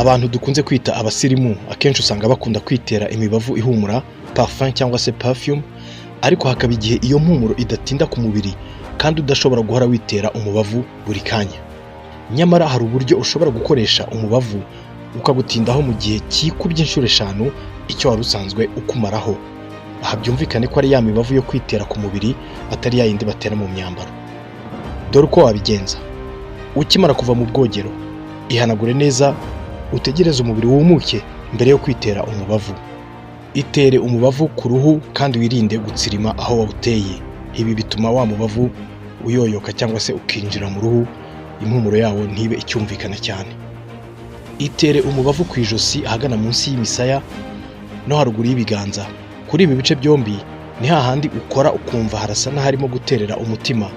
Abantu dukunze kwita abasirimu akenshi usanga bakunda kwitera imibavu ihumura perfume cyangwa se perfume, ariko hakaba igihe iyo mpumuro idatinda ku mubiri kandi udashobora guhora witera umubavu buri kanya. Nyamara hari uburyo ushobora gukoresha umubavu ukagutindaho mu gihe cyikubye inshuro 5 icyo wari usanzwe ukumaraho. Aha byumvikane ko ari ya mibavu yo kwitera ku mubiri atari ya yindi batera mu myambaro. Dore uko wabigenza: ukimara kuva mu bwogero, ihanagure neza, utegereze umubiri wumuke mbere yo kwitera umubavu. Itere umubavu ku ruhu kandi wirinde gutsirima aho wawuteye. Ibi bituma wa mubavu uyoyoka cyangwa se ukinjira mu ruhu, impumuro yawo ntibe icyumvikana cyane. Itere umubavu ku ijosi ahagana munsi y'imisaya no haruguru y'ibiganza. Kuri ibi bice byombi ni hahandi ukora ukumva harasa n'aharimo guterera umutima.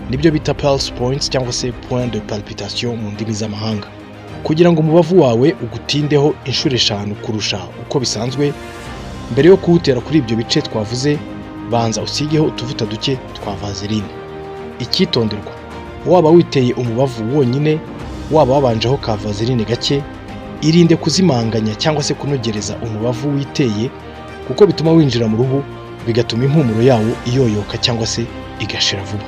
Nibyo bita pulse points cyangwa se point de palpitation mu ndimi z'amahanga. Kugira ngo umubavu wawe ugutindeho inshuro 5 kurusha uko bisanzwe, mbere yo kuwutera kuri ibyo bice twavuze, banza usigeho utuvuta duke twa vaseline. Icyitonderwa: waba witeye umubavu wonyine, waba wabanjeho ka vaseline gake, irinde kuzimanganya cyangwa se kunogereza umubavu witeye, kuko bituma winjira mu ruhu bigatuma impumuro yawo iyoyoka cyangwa se igashira vuba.